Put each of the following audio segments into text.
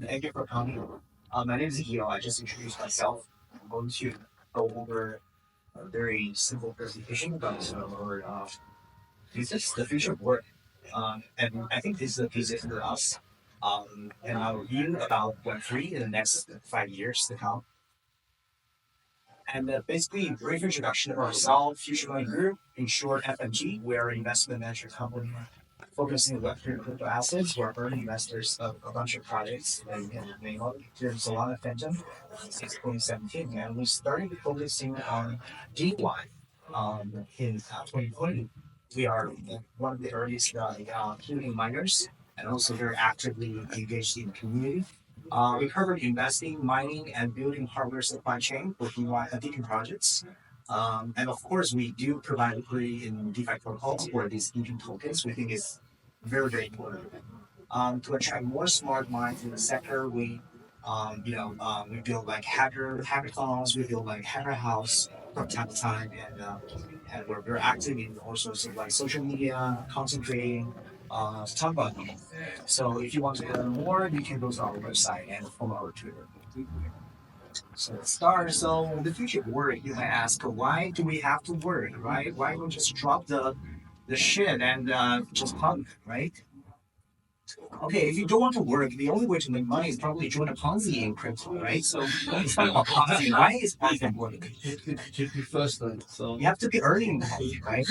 Thank you for coming. My name is Leo. I just introduced myself. I'm going to go over a very simple presentation about this is the future of work. And I think this is a visit for us. And I'll view about Web3 in the next 5 years to come. And basically, brief introduction of ourselves, Future Money Group, in short, FMG. We're an investment management company focusing on Web3 crypto assets. We're early investors of a bunch of projects that you can name up. There's a lot of Phantom since 2017, and we started focusing on DeFi in 2020. We are one of the earliest community miners and also very actively engaged in the community. We covered investing, mining, and building hardware supply chain for DeFi projects. And of course, we do provide liquidity in DeFi protocols for these DePIN tokens. We think it's very, very important. To attract more smart minds in the sector, we build like hackathons, we build like hacker house from time to time, and we're very active in all sorts of like social media, content creating, to talk about them. So if you want to learn more, you can go to our website and follow our Twitter. So let's start. So the future of work, you might ask, why do we have to work, right? Why don't we just drop the shit and just punk, right? Okay, if you don't want to work, the only way to make money is probably join a Ponzi in crypto, right? So let's talk about Ponzi. Why is Ponzi important? First thing, so You have to be earning money, right?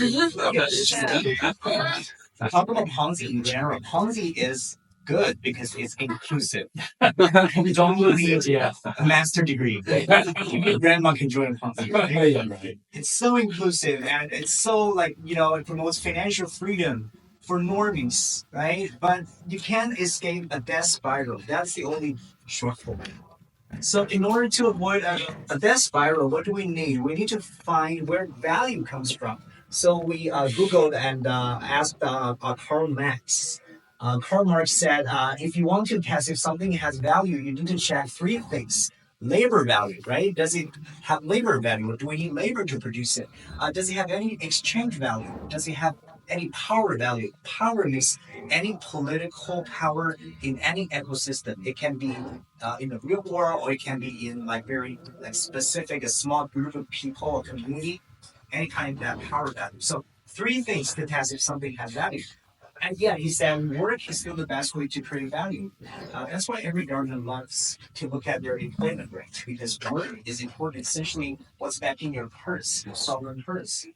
Talk about Ponzi in general. Ponzi is good because it's inclusive. You don't need a master degree. Your grandma can join a Ponzi, right? right. It's so inclusive and it's so like, it promotes financial freedom for normies, right? But you can't escape a death spiral. That's the only shortfall. So in order to avoid a death spiral, what do we need? We need to find where value comes from. So we Googled and asked Karl Marx. Karl Marx said, if you want to test if something has value, you need to check three things. Labor value, right? Does it have labor value? Do we need labor to produce it? Does it have any exchange value? Does it have any power value? Power means any political power in any ecosystem. It can be in the real world, or it can be in like very like specific, a small group of people or community, any kind of that power value. So three things to test if something has value. And yeah, he said work is still the best way to create value. That's why every government loves to look at their employment rate because work is important. Essentially, what's backing your purse, your sovereign purse.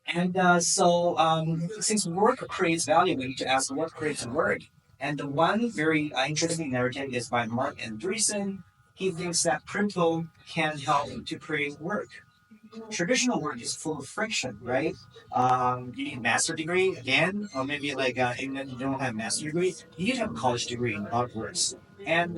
And since work creates value, we need to ask what creates work. And the one very interesting narrative is by Mark Andreessen. He thinks that crypto can help to create work. Traditional work is full of friction, right? You need a master degree again, or maybe like even if you don't have a master degree, you need to have a college degree in other words. And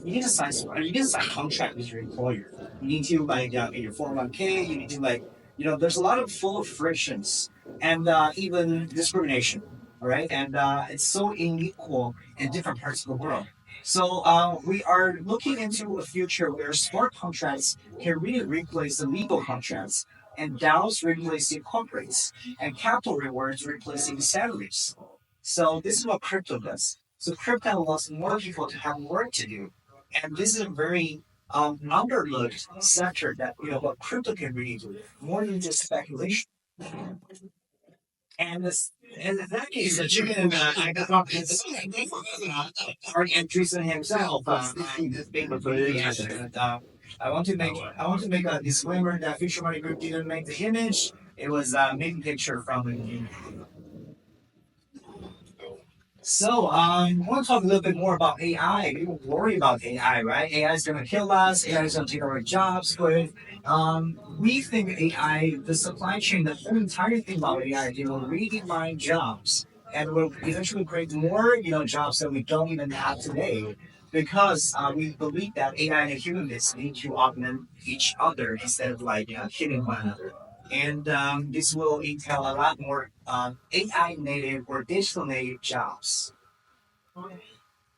you need to sign a contract with your employer. You need to like in your 401k, you need to like there's a lot of full of frictions and even discrimination. All right, and it's so unequal in different parts of the world. So we are looking into a future where smart contracts can really replace the legal contracts, and DAOs replacing corporates, and capital rewards replacing salaries. So this is what crypto does. So crypto allows more people to have work to do, and this is a very underlooked sector that what crypto can really do more than just speculation. And this, and in that case, the chicken I got this Mark Andreessen himself. This being a very and, I want to make a disclaimer that Future Money Group didn't make the image. It was a main picture from the. So, I want to talk a little bit more about AI. People worry about AI, right? AI is going to kill us. AI is going to take our jobs. But we think AI, the supply chain, the whole entire thing about AI, it will redefine jobs and will eventually create more, jobs that we don't even have today. Because we believe that AI and humans need to augment each other instead of like killing one another. And this will entail a lot more AI native or digital native jobs.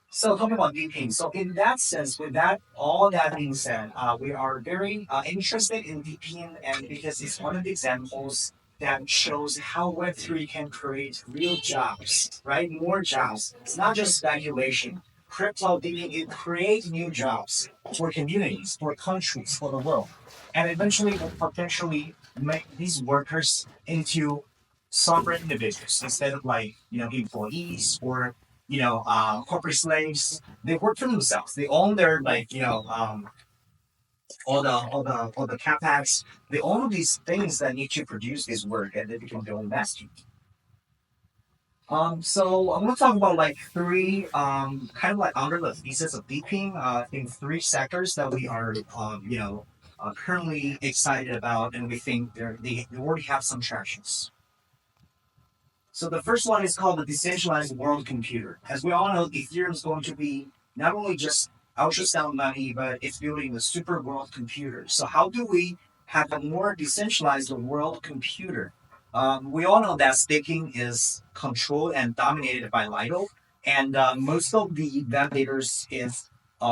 So talking about DePIN. So in that sense, with that all that being said, we are very interested in DePIN, and because it's one of the examples that shows how Web3 can create real jobs, right? More jobs. It's not just speculation. Crypto thinking it creates new jobs for communities, for countries, for the world. And eventually will potentially make these workers into sovereign individuals instead of like, employees or, corporate slaves. They work for themselves. They own their like, all the capex, all of these things that need to produce this work, and they become their own masters. So I'm gonna talk about like three, kind of like under the thesis of DePIN, in three sectors that we are, currently excited about, and we think they already have some tractions. So the first one is called the decentralized world computer. As we all know, Ethereum is going to be not only just ultrasound money, but it's building the super world computer. So how do we have a more decentralized world computer? We all know that staking is controlled and dominated by Lido, and most of the validators is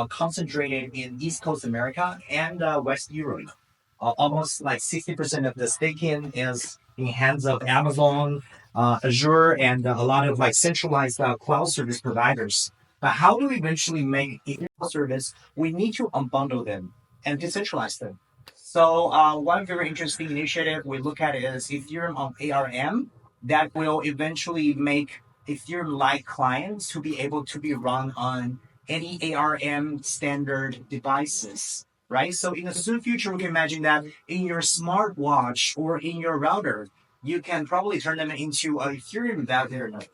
concentrated in East Coast America and West Europe. Almost like 60% of the staking is in hands of Amazon, Azure, and a lot of like centralized cloud service providers. But how do we eventually make Ethereum service? We need to unbundle them and decentralize them. So one very interesting initiative we look at is Ethereum on ARM that will eventually make Ethereum-like clients to be able to be run on any ARM standard devices, right? So in the soon future, we can imagine that in your smartwatch or in your router, you can probably turn them into a Ethereum validator node.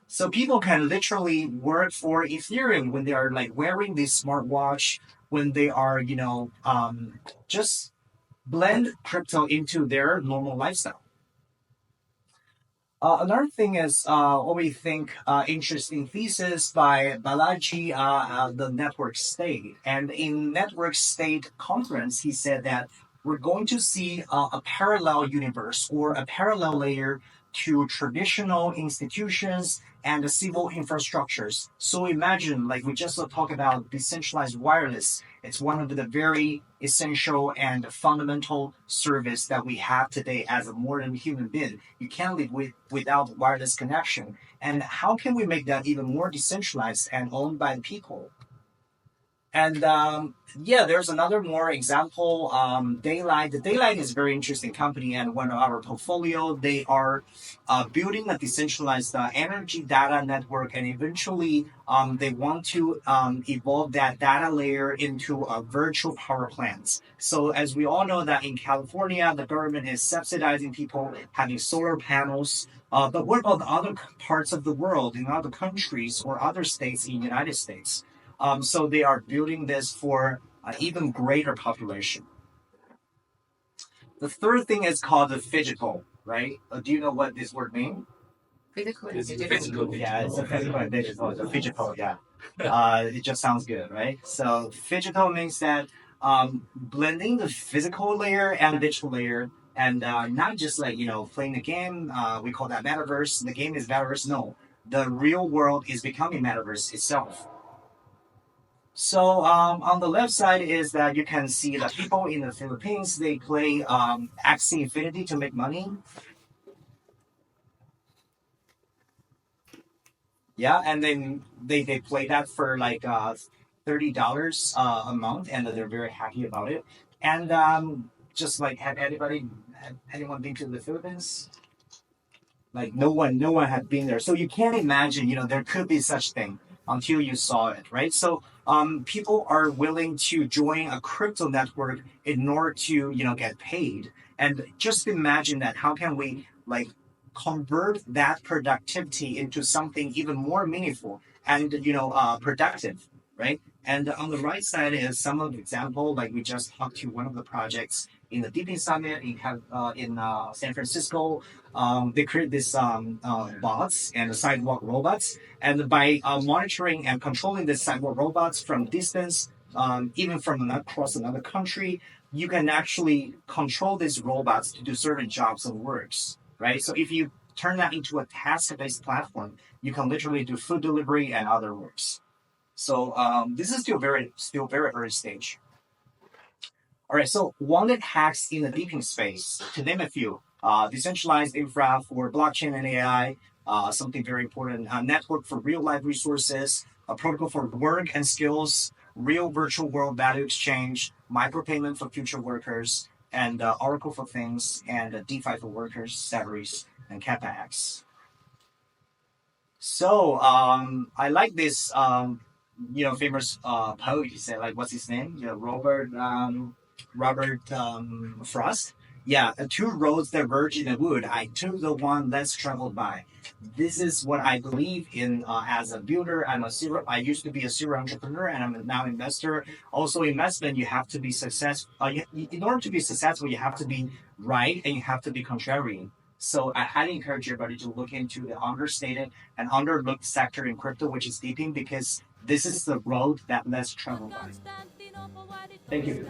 So people can literally work for Ethereum when they are like wearing this smartwatch, when they are, just blend crypto into their normal lifestyle. Another thing is what we think interesting thesis by Balaji, the network state. And in network state conference, he said that we're going to see a parallel universe or a parallel layer to traditional institutions and the civil infrastructures. So imagine, like we just talked about decentralized wireless. It's one of the very essential and fundamental service that we have today as a modern human being. You can't live without wireless connection. And how can we make that even more decentralized and owned by the people? And there's another more example. Daylight. The Daylight is a very interesting company, and one of our portfolio. They are building a decentralized energy data network, and eventually they want to evolve that data layer into a virtual power plants. So as we all know that in California, the government is subsidizing people having solar panels. But what about the other parts of the world, in other countries or other states in the United States? So they are building this for an even greater population. The third thing is called the phygital, right? Do you know what this word means? Physical and It's digital. physical. Yeah, it's a physical and digital. The phygital, yeah. It just sounds good, right? So phygital means that blending the physical layer and the digital layer, and not just like playing the game. We call that metaverse. The game is metaverse. No, the real world is becoming metaverse itself. So on the left side is that you can see the people in the Philippines. They play Axie Infinity to make money. Yeah, and then they play that for like $30 a month, and they're very happy about it. And just like, have anyone been to the Philippines? Like no one had been there, so you can't imagine. There could be such thing until you saw it, right? So people are willing to join a crypto network in order to get paid. And just imagine that. How can we like convert that productivity into something even more meaningful and productive, right? And on the right side is some of the example. Like we just talked to one of the projects in the DePIN Summit in San Francisco. They create this bots and sidewalk robots, and by monitoring and controlling the sidewalk robots from distance, even from across another country, you can actually control these robots to do certain jobs and works, right? So if you turn that into a task-based platform, you can literally do food delivery and other works. So this is still very early stage. All right, so wanted hacks in the DePIN space, to name a few. Decentralized infra for blockchain and AI, something very important. Network for real life resources, a protocol for work and skills, real virtual world value exchange, micropayment for future workers, and Oracle for things, and DeFi for workers, salaries, and capex. So I like this famous poet. He said, like, what's his name? Robert Frost. Yeah, two roads diverge in the wood. I took the one less traveled by. This is what I believe in as a builder. I used to be a serial entrepreneur, and I'm now investor. Also, investment, you have to be successful. In order to be successful, you have to be right and you have to be contrarian. So I highly encourage everybody to look into the understated and underlooked sector in crypto, which is DePIN, because this is the road that less traveled by. Thank you.